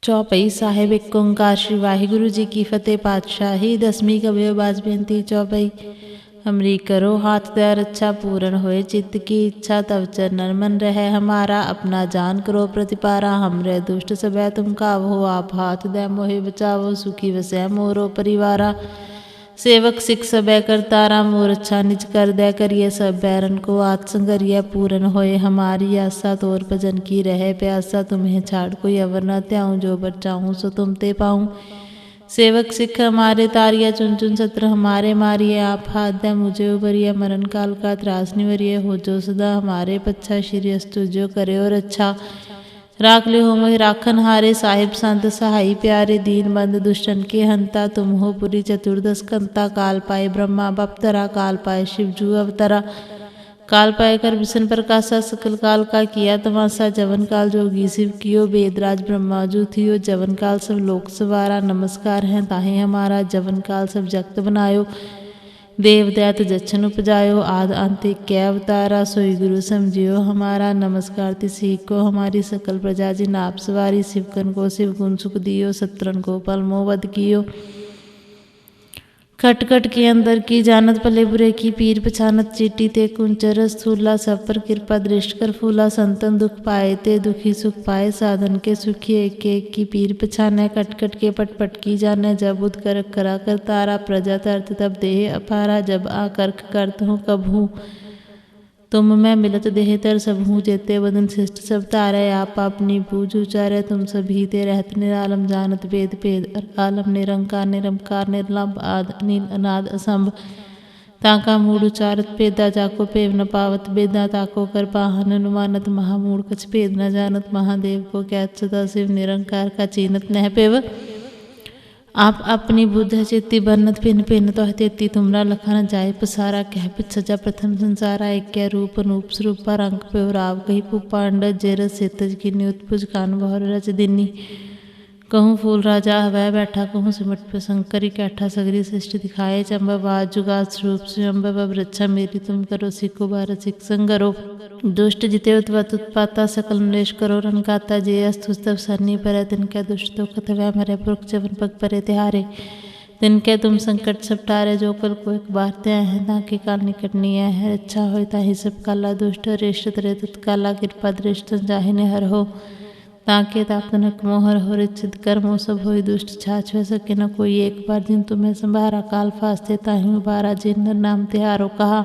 चौपाई साहिब एक ओंकार श्री वाहिगुरु जी की फतेह पातशाही। 10वीं कबियो बाज बेनती चौपाई। हमरी करो हाथ दया रक्षा पूर्ण होए चित्त की इच्छा तव चरणन मन रहे हमारा। अपना जान करो प्रतिपारा हमरे दुष्ट सबै तुम कावो। आप हाथ दे मोहे बचावो सुखी वसै मोरो परिवारा। सेवक सिख सबै करतारा मोर अच्छा निज कर दे करिए सब बैरन को आत्संगरिय पूर्ण होए हमारी आशा। तोर भजन की रहे प्यासा तुम्हें छाड़ कोई अवर न त्याऊँ। जो बर चाहूँ सो तुम ते पाऊँ। सेवक सिख हमारे तारिया चुन चुन सत्र हमारे मारिए। आप हाथ दे मुझे उबरिए मरण काल का त्रास निवरिए। हो जो सदा हमारे पच्छा श्री अस्तु जो करे और अच्छा। राख ले हो मोहि राखन हारे साहिब संत सहाई प्यारे। दीन बंद दुष्टन के हंता तुम हो पुरी चतुर्दश कंता। काल पाए ब्रह्मा बपतरा काल पाए शिव जू अवतरा। काल पाए कर विष्णु प्रकाशा सकल काल का किया तमाशा। जवन काल जोगी शिव कियो वेदराज ब्रह्मा जू थियो। जवन काल सब लोक सवारा नमस्कार है ताहे हमारा। जवन काल सब जगत बनायो देव दैत जच्छन उपजायो। आद अंत कै अवतारा सोई गुरु समझियो हमारा। नमस्कार तिसी को हमारी सकल प्रजा जिन आप सवारी। शिवकन को शिव गुण सुख दियो सत्रन को पल मोवध कियो। खट खट के अंदर की जानत भले बुरे की पीर पछानत। चीटी ते कुंचर स्थूला सब पर कृपा दृष्ट कर फूला। संतन दुख पाए ते दुखी सुख पाए साधन के सुखी। एक एक की पीर पछाने कट कट के पट पट की जाने। जब उद कर करा कर तारा प्रजा तरत तब देह अपारा। जब आकर्क करत हूँ कब हूँ तुम मैं मिलत देह तर सब हूँ। जेते वदन शिष्ट सब तारे आप अपनी पूज उचारे। तुम सभी ते रहत निरालम जानत वेद भेद आलम। निरंकार निरंकार निर्लंब आद नील अनाद असंभ। ताका मूड उचारत पेदा जाको पेव न पावत बेदा। ताको कर पाहन अनुमानत महामूड कछ भेद न जानत। महादेव को कैत सदा शिव निरंकार का चीनत नह पेव। आप अपनी बुद्ध चेती बरनत पिन पिन तो तेती तुमरा लखन जाय पसारा। कह पित सजा प्रथम संसारा एक कै रूप अनूप स्वरूपा। रंग पे राव कही पुपांड जेर सेतज की उत्पुज कान बहुर रच दिनी। कहूँ फूल राजा हवै बैठा कहूँ सिमट पे शंकरी कैठा। सगरी सृष्टि दिखाए चंबवाज जुगात स्वरूप स्वयंभव। वृक्षा मेरी तुम करो सिखो बार सिख संगरो। दुष्ट जिते उत्वत उत्पाता सकल नरेश करो रनकाता। जे अस्तुस्तव सरनी पर तिनके दुष्ट तो कथवै मरे पुरख जवन पग परे तिहारे। तिनके तुम संकट सब टारे जो कल को एक बार ते हैं ताकि काल निकट नहीं है। अच्छा हो ताहि सब काला दुष्ट रेष्ट तरे तत्काला। कृपा दृष्ट जाहिने हर हो ताके तापनक मोहर हो। रिचित कर्मो सब होई दुष्ट छाछ हो सके न कोई। एक बार जिन तुम्हें संभारा काल फास्ते ताहि उबारा। जिन नाम तिहारो कहा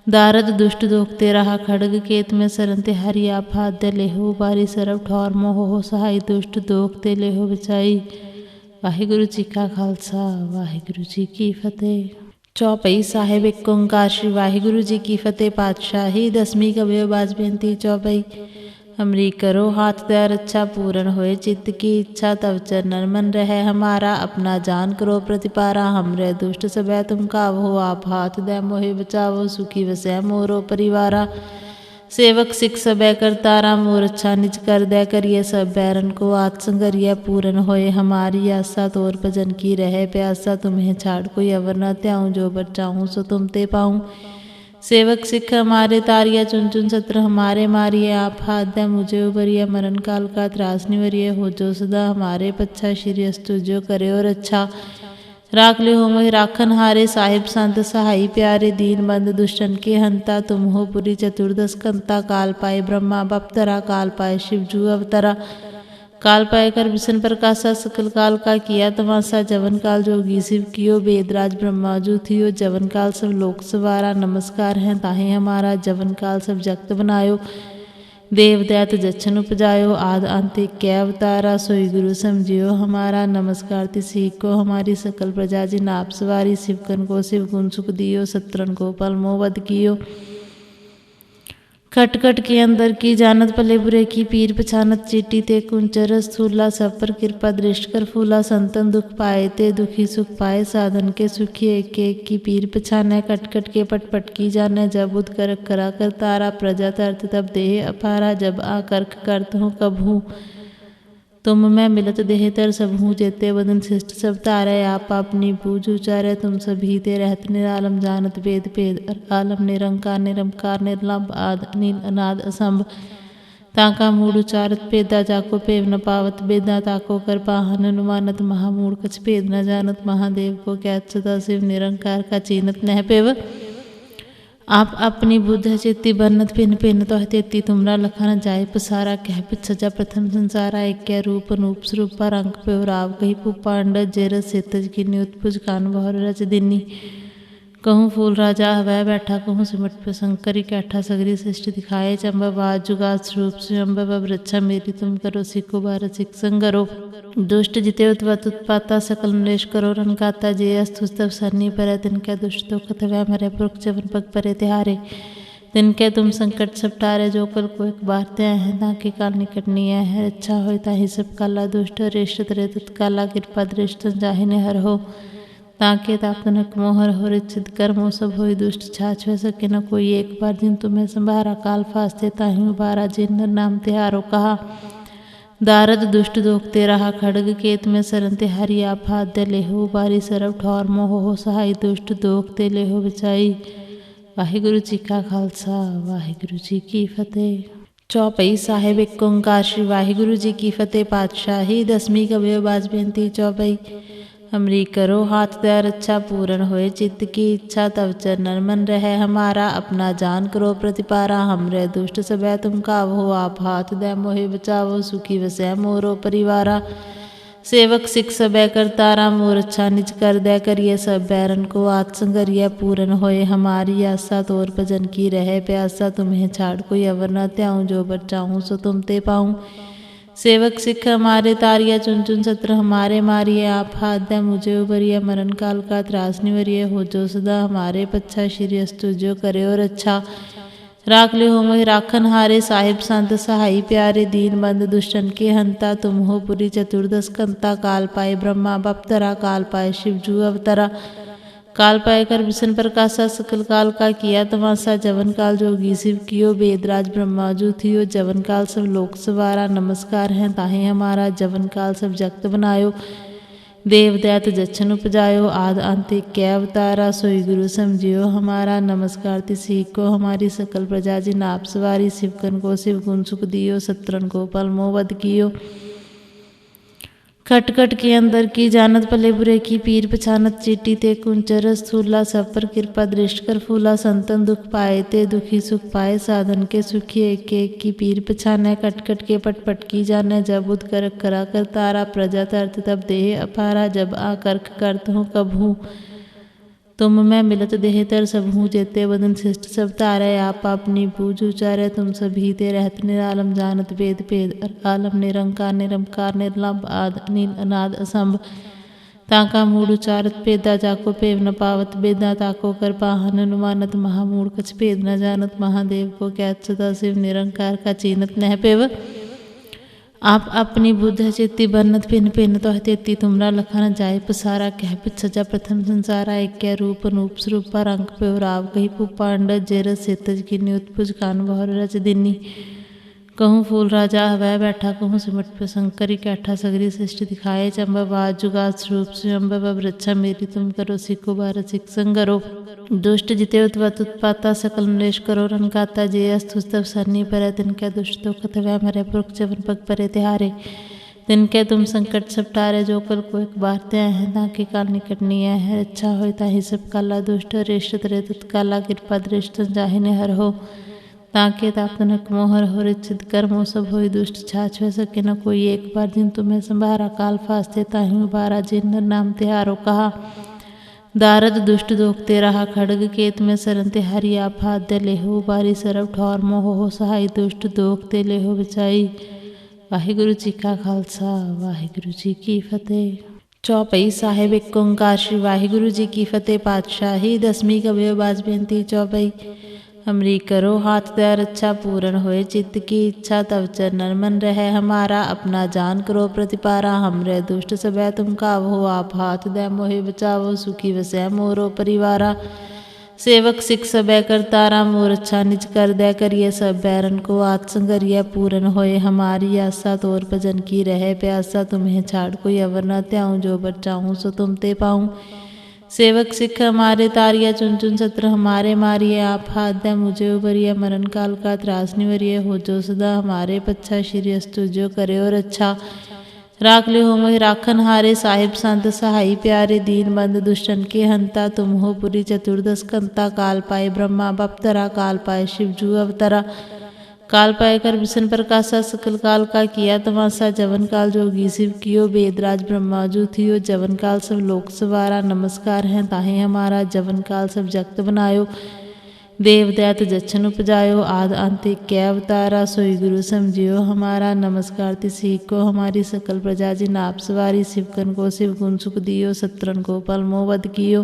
दारद दुष्ट दोखते रहा। खड़ग केत में सरन तिहारी आप हाथ दे लेहो बारी। सरब ठौर मोह हो सहाय दुष्ट दोखते लेहो बचाई। वाहिगुरु जी का खालसा वाहिगुरु जी की फतेह। चौपाई साहिब एक ओंकार श्री वाहिगुरु जी की फतेह पातशाही। 10वीं कबियो बाज बेनती चौपाई। हमरी करो हाथ दया रक्षा पूर्ण होए चित्त की इच्छा तव चरणन मन रहे हमारा। अपना जान करो प्रतिपारा हमरे दुष्ट सबै तुम कावो। आप हाथ दे मोहे बचावो सुखी वसै मोरो परिवारा। सेवक सिख सबै करतारा मोर अच्छा निज कर दे करिए। सब बैरन को आत्संगरिय पूर्ण होए हमारी आशा। तोर भजन की रहे प्यासा तुम्हें छाड़ कोई अवर न त्याऊँ। जो बर चाहूँ सो तुम ते पाऊँ। सेवक सिख हमारे तारिया चुन चुन सत्र हमारे मारिए। आप हाथ दे मुझे उबरिए मरण काल का त्रास निवरिए। हो जो सदा हमारे पच्छा श्री अस्तु जो करे और अच्छा। राख ले हो मोहि राखन हारे साहिब संत सहाई प्यारे। दीन बंद दुष्टन के हंता तुम हो पुरी चतुर्दश कंता। काल पाए ब्रह्मा बपतरा काल पाए शिव जू अवतरा। काल पाए कर विष्णु प्रकाशा सकल काल का किया तमाशा। जवन काल जोगी शिव कियो वेदराज ब्रह्मा जू थियो। जवन काल सब लोक सवारा नमस्कार है ताहे हमारा। जवन काल सब जगत बनायो देव दैत जच्छन उपजायो। आद अंत कै अवतारा सोई गुरु समझियो हमारा। नमस्कार तिसी को हमारी सकल प्रजा जिन आप सवारी। शिवकन को शिव गुण सुख दियो सत्रन को पल मोवध कियो। खट खट के अंदर की जानत भले बुरे की पीर पछानत। चीटी ते कुंचर स्थूला सब पर कृपा दृष्ट कर फूला। संतन दुख पाए ते दुखी सुख पाए साधन के सुखी। एक एक की पीर पछाने कट कट के पट पट की जाने। जब उद कर करा कर तारा प्रजा तरत तब देह अपारा। जब आकर्क करत हूँ कब हूँ तुम मैं मिलत देह तर सब हूँ। जेते वदन शिष्ट सब तारे आप अपनी पूज उचारे। तुम सभी ते रहत निरालम जानत वेद भेद आलम। निरंकार निरंकार निर्लंब आद नील अनाद असंभ। ताका मूड उचारत पेदा जाको पेव न पावत बेदा ताको कर पाहन अनुमानत महामूड कछ पेद न जानत महादेव को क्या सदा शिव निरंकार का चीनत नह पेव। आप अपनी बुद्ध चित्ती बन्नत पिन पिन तो तेती तुमरा लखन जाय पसारा कह पित सजा प्रथम संसारा एक रूप अनूप स्वरूप पर अंक पे राव कही पुपांड जेर सेतज की उत्पुज कान बहुर रच दिनी कहूँ फूल राजा हवै बैठा कहूँ सिमट पे शंकरी कैठा सगरी सृष्टि दिखाए चंबा बाज जुगात स्वरूप से अम्ब रक्षा मेरी तुम करो सिखो बार सिख संगरो दुष्ट जिते उत्वत उत्पाता सकल मलेश करो रन गाता जे अस्तुस्तव सरनी पर तिनके दुष्ट तो कथवै मरे पुरख जवन पग परे तिहारे तिनके तुम संकट सब टारे जो कल को एक बार ते हैं ताकि काल निकटनी है अच्छा हो ताहि सब काला दुष्ट रेष्ट तरे तत्काला कृपा दृष्ट जाहिने हर हो ताके तापनक मोहर हो रिचित कर्मो सब होई दुष्ट छाछ हो सके न कोई एक बार जिन तुम्हें संभारा काल फास्ते ताहि उबारा जिन नाम तिहारो कहा दारद दुष्ट दोखते रहा खड़ग केत में सरन तिहारी आप हाथ दे लेहो बारी सरब ठौर मोह हो सहाय दुष्ट दोखते लेहो बिचाई। वाहिगुरु जी का खालसा वाहिगुरु जी की फतेह। चौपई साहेब एक ओंकार श्री वाहिगुरु जी की फतेह पातशाही। 10वीं कबीर बाज बेनती चौपई हमरी करो हाथ दया रक्षा पूर्ण होए चित्त की इच्छा तव चरणन मन रहे हमारा अपना जान करो प्रतिपारा हमरे दुष्ट सबै तुम कावो आप हाथ दे मोहे बचावो सुखी वसै मोरो परिवारा सेवक सिख सबै करतारा मोर अच्छा निज कर दे करिए सब बैरन को आत्संगरिय पूर्ण होए हमारी आशा तोर भजन की रहे प्यासा तुम्हें छाड़ कोई अवर न त्याऊँ जो बर चाहूँ सो तुम ते पाऊँ सेवक सिख हमारे तारिया चुन चुन सत्र हमारे मारिए आप हाथ दे मुझे उबरिए मरण काल का त्रास निवरिए हो जो सदा हमारे पच्छा श्री अस्तु जो करे और अच्छा राख ले हो मोहि राखन हारे साहिब संत सहाई प्यारे दीन बंद दुष्टन के हंता तुम हो पुरी चतुर्दश कंता काल पाए ब्रह्मा बपतरा काल पाए शिवजू अवतरा काल पाए कर विष्णु प्रकाशा सकल काल का किया तमाशा जवन काल जोगी शिव कियो वेदराज ब्रह्माजू थियो जवन काल सब लोक सवारा नमस्कार है ताहे हमारा जवन काल सब जगत बनायो देव दैत जच्छन उपजायो आद अंत कै अवतारा सोई गुरु समझियो हमारा नमस्कार तिसी को हमारी सकल प्रजा जिन आप सवारी शिवकन को शिव गुण सुख दियो सत्रन को पलमो वध कियो खट खट के अंदर की जानत भले बुरे की पीर पछानत चीटी ते कुंचर स्थूला सब पर कृपा दृष्ट कर फूला संतन दुख पाए ते दुखी सुख पाए साधन के सुखी एक एक की पीर पछाने कट कट के पट पट की जाने जब उद कर करा कर तारा प्रजा तरत तब देह अपारा जब आकर्क करत हूँ कब हूँ तुम मैं मिलत देह तर सब हूँ जेते बदन शिष्ट सब तारे आप अपनी पूज उचारे तुम सभी ते रहत निरालम जानत वेद भेद आलम निरंकार निरंकार निर्लंब आद नील अनाद असंभ ताका मूड उचारत पेदा जाको पेव न पावत बेदा ताको कर पाहन अनुमानत महामूड कछ पेद न जानत महादेव को क्या सदा शिव निरंकार का चीनत नह पेव। आप अपनी बुद्ध चित्ती बन्नत पिन पिन तो तेती तुमरा लखन जाय पसारा कह पित सजा प्रथम संसारा एक रूप अनूप स्वरूप पर अंक पे राव कही पुपांड जेर सेतज की उत्पुज कान बहुर रच दिनी कहूँ फूल राजा हवै बैठा कहूँ सिमट पे शंकरी कैठा सगरी सृष्टि दिखाए चंबा बाज जुगात स्वरूप से अम्ब रक्षा मेरी तुम करो सिखो बार सिख संगरो दुष्ट जिते उत्वत उत्पाता सकल मलेश करो रन गाता जे अस्तुस्तव सरनी पर तिनके दुष्ट तो कथवै मरे पुरख जवन पग परे तिहारे तिनके तुम संकट सब टारे जो कल को एक बार ते हैं ताकि काल निकटनी है अच्छा हो ताहि सब काला दुष्ट रेष्ट तरे तत्काला कृपा दृष्ट जाहिने हर हो ताके तापनक मोहर हो रिचित कर्मो सब होई दुष्ट छाछ हो सके न कोई एक बार जिन तुम्हें संभारा काल फास्ते ताहि उबारा जिन नाम तिहारो कहा दारद दुष्ट दोखते रहा खड़ग केत में सरन तिहारी आप हाथ दे लेहो बारी सरब ठौर मोह हो सहाय दुष्ट दोखते लेहो बिचाई। वाहिगुरु जी का खालसा वाहिगुरु जी की फतेह। चौपई साहेब एक ओंकार श्री वाहिगुरु जी की फतेह पातशाही। 10वीं कबीर बाज बेनती चौपई हमरी करो हाथ दया रक्षा पूर्ण होए चित्त की इच्छा तव चरणन मन रहे हमारा अपना जान करो प्रतिपारा हमरे दुष्ट सबै तुम कावो आप हाथ दे मोहे बचावो सुखी वसै मोरो परिवारा सेवक सिख सबै करतारा मोर अच्छा निज कर दे करिए सब बैरन को आत्संगरिय पूर्ण होए हमारी आशा तोर भजन की रहे प्यासा तुम्हें छाड़ कोई अवर न त्याऊँ जो बर चाहूँ सो तुम ते पाऊँ सेवक सिख हमारे तारिया चुन चुन सत्र हमारे मारिए आप हाथ दे मुझे उबरिए मरण काल का त्रास निवरिए हो जो सदा हमारे पच्छा श्री अस्तु जो करे और अच्छा राख ले हो मोहि राखन हारे साहिब संत सहाई प्यारे दीन बंद दुष्टन के हंता तुम हो पुरी चतुर्दश कंता काल पाए ब्रह्मा बपतरा काल पाए शिव जू अवतरा काल पाए कर विष्णु प्रकाशा सकल काल का किया तमाशा जवन काल जोगी शिव कियो वेदराज ब्रह्माजू थियो जवन काल सब लोक सवारा नमस्कार है ताहे हमारा जवन काल सब जगत बनायो देव दैत जच्छन उपजायो आद अंत कै अवतारा सोई गुरु समझियो हमारा नमस्कार तिसी को हमारी सकल प्रजा जी नाप सवारी शिवकन को शिव गुण सुख दियो सत्रन को पल मोवद कियो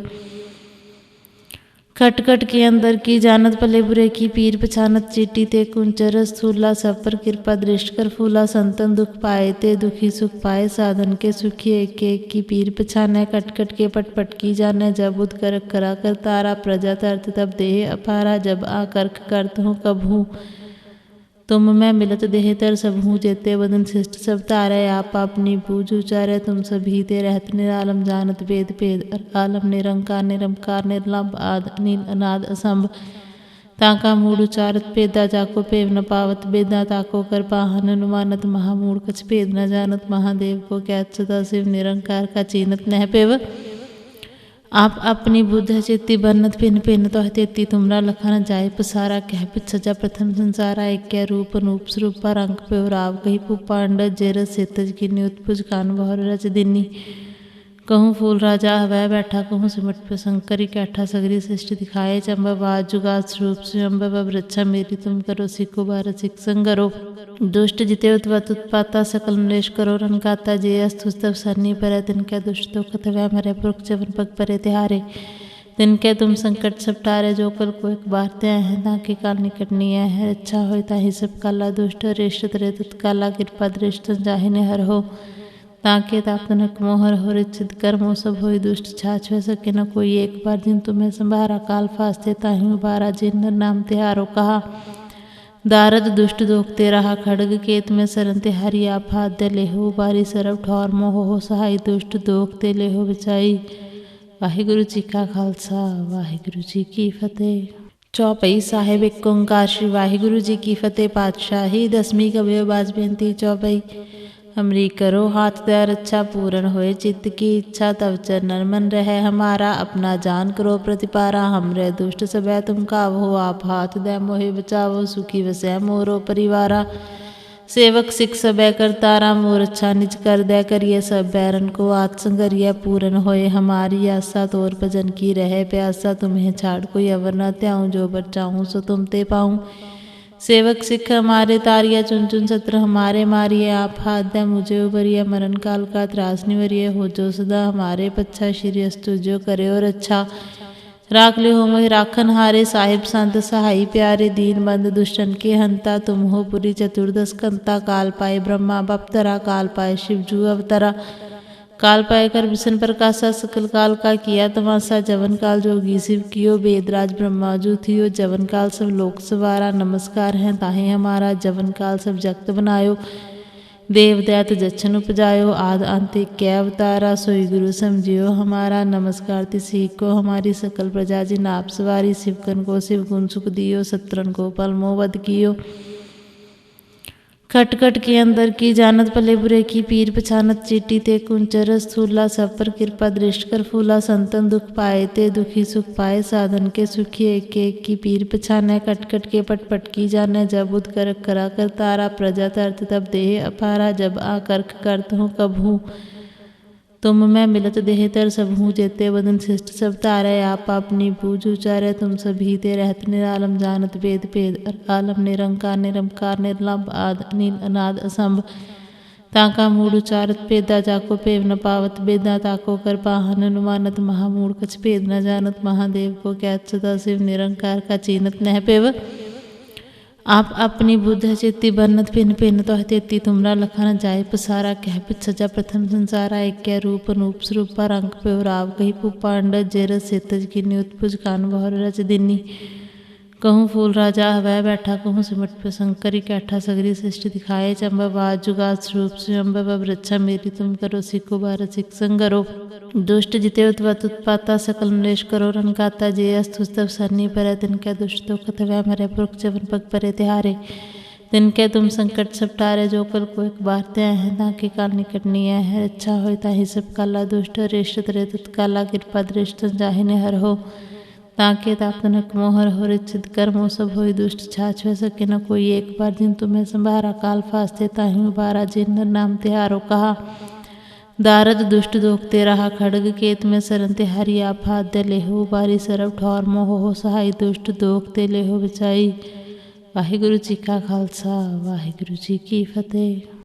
खटखट के अंदर की जानत भले बुरे की पीर पछानत चीटी ते कुंचर स्थूला सब पर कृपा दृष्ट कर फूला संतन दुख पाए ते दुखी सुख पाए साधन के सुखी एक एक की पीर पछाने कटकट के पटपट की जाने जब उद कर करा कर तारा प्रजा तरत तब देह अपारा जब आकर्क करत हूँ कब हूँ तुम मैं मिलत देह तर सब हूँ जेते वदन शिष्ट सब तारे आप अपनी पूज उचारे तुम सभी ते रहत निरालम जानत वेद भेद आलम निरंकार निरंकार निर्लंब आद अनिल अनाद असंभ ताका मूड उचारत पेदा जाको पेव न पावत बेदा ताको कर पाहन अनुमानत महामूड कछ पेद न जानत महादेव को कैत सदा शिव निरंकार का चीनत नह पेव आप अपनी बुद्ध चित्ती बन्नत पिन पिन तो तेती तुमरा लखन जाय पसारा कह पित सजा प्रथम संसारा एक रूप अनूप स्वरूप पर अंक पे राव कही पुपांड जेर सेतज की उत्पुज कान बहुर रच दिनी कहूँ फूल राजा हवै बैठा कहूँ सिमट पे शंकरी कैठा सगरी सृष्टि दिखाए चंबाबाज जुगात स्वरूप स्वयं वृक्षा मेरी तुम करो सिखो बार सिख संगरो दुष्ट जिते उत्वत उत्पाता सकल नरेश करो रनकाता जे अस्तुस्तव सरनी पर तिनके दुष्ट तो कथवै मरे पुरख चवन पग परे तिहारे तिनके तुम संकट सब टारे जो कल को एक बार त्या है ताकि काल निकटनी है अच्छा हो ताहि सब काला दुष्ट रेष्ट तरे तत्काला कृपा दृष्ट जाहिने हर हो ताके तापनक मोहर हो रिचित कर्मो सब हो दुष्ट छाछ हो सके न कोई एक बार जिन तुम्हें संभारा काल फास्ते ताहि उबारा जिन नाम तिहारो कहा दारद दुष्ट दोखते रहा खड़ग केत में सरन तिहारी आप हाथ दे लेहो बारी सरब ठौर मोह हो सहाय दुष्ट दोखते लेहो बिचाई वाहिगुरु जी का खालसा वाहिगुरु जी की फतेह। चौपई साहेब एक ओंकार श्री वाहिगुरु जी की फतेह पातशाही। दसवीं कवियो बाज बेनती चौपई हमरी करो हाथ दे रक्षा पूर्ण होए चित्त की इच्छा तव चरणन मन रहे हमारा अपना जान करो प्रतिपारा हमरे दुष्ट सबे तुम कावो आप हाथ दे मोहे बचावो सुखी वसै मोरो परिवारा सेवक सिख सबे करतारा मोर अच्छा निज कर दे करिए सब बैरन को आत्संगरिय पूर्ण होए हमारी आशा तोर भजन की रहे प्यासा तुम्हें छाड़ कोई अवर न त्याऊँ जो बर चाहूँ सो तुम ते पाऊँ सेवक सिख हमारे तारिया चुन चुन सत्र हमारे मारिए आप हाथ दे मुझे उबरिए मरण काल का त्रास निवरिए हो जो सदा हमारे पच्छा श्री अस्तु जो करे और अच्छा राख ले हो मोहि राखन हारे साहिब संत सहाई प्यारे दीन बंद दुष्टन के हंता तुम हो पुरी चतुर्दश कंता काल पाए ब्रह्मा बपतरा काल पाए शिव जू अवतरा काल पाए कर विष्णु प्रकाशा सकल काल का किया तमाशा जवन काल जोगी शिव कियो वेदराज ब्रह्माजू थियो जवन काल सब लोक सवारा नमस्कार है ताहे हमारा जवन काल सब जगत बनायो देव दैत जच्छन उपजायो आद अंत कै अवतारा सोई गुरु समझियो हमारा नमस्कार तिसी को हमारी सकल प्रजा जी नाप सवारी शिवकन को शिव गुण सुख दियो सत्रन को पल मोवद कियो खटखट के अंदर की जानत भले बुरे की पीर पछानत चीटी ते कुंचर स्थूला सब पर कृपा दृष्ट कर फूला संतन दुख पाए ते दुखी सुख पाए साधन के सुखी एक एक की पीर पछाने कटकट के पटपट की जाने जब उद कर करा कर तारा प्रजा तरत तब देह अपारा जब आकर्क करत हूँ कब हूँ तुम मैं मिलत देह तर सब हूँ जेते वदन शिष्ट सब तारे आप अपनी पूज उचारे तुम सभी ते रहत निरालम जानत वेद भेद आलम निरंकार निरंकार निर्लंब आद अनिल अनाद असंभ ताका मूड उचारत पेदा जाको पेव न पावत बेदा ताको कर पाहन अनुमानत महामूड कछ भेद न जानत महादेव को कैत सदा शिव निरंकार का चीनत नह पेव आप अपनी बुद्ध चित्ती बन्नत पिन पिन तो तेती तुमरा लखन जाय पसारा कह पित सजा प्रथम संसारा एक रूप अनूप स्वरूप पर अंक पे राव कही पुपांड जेर सेतज की उत्पुज कान बहुर रच दिनी कहूँ फूल राजा वह बैठा, कहूँ सिमट पे शंकरी कैठा, सगरी सृष्टि दिखाए चंबा बाज जुगात स्वरूप स्वयं वृक्षा मेरी तुम करो सिको बार सिक संगरो। दुष्ट जिते उत्पत उत्पाता सकल नरेश करो रन गाता जे अस्तुस्तव सरनी पर तिनके दुष्ट तो कथ वह मरे पुरख जवन पग परे तिहारे। तिनके तुम संकट सब टारे जो कल को एक बार ते हैं ताकि काल निकट नहीं है। अच्छा हो ताहि सब काला दुष्ट रेष्ट तरे तत्काला कृपा दृष्ट जाहिने हर हो ताके तापनक मोहर हो रिचित कर्मो सब होई दुष्ट छाछ हो सके न कोई। एक बार जिन तुम्हें संभारा काल फास्ते ताहि उबारा जिन नाम तिहारो कहा। दारद दुष्ट दोखते रहा खड़ग केत में सरन तिहारी आप हाथ दे लेहो बारी सरब ठौर मोह हो सहाय दुष्ट दोखते लेहो बचाई। वाहिगुरु जी का खालसा वाहिगुरु जी की फतेह।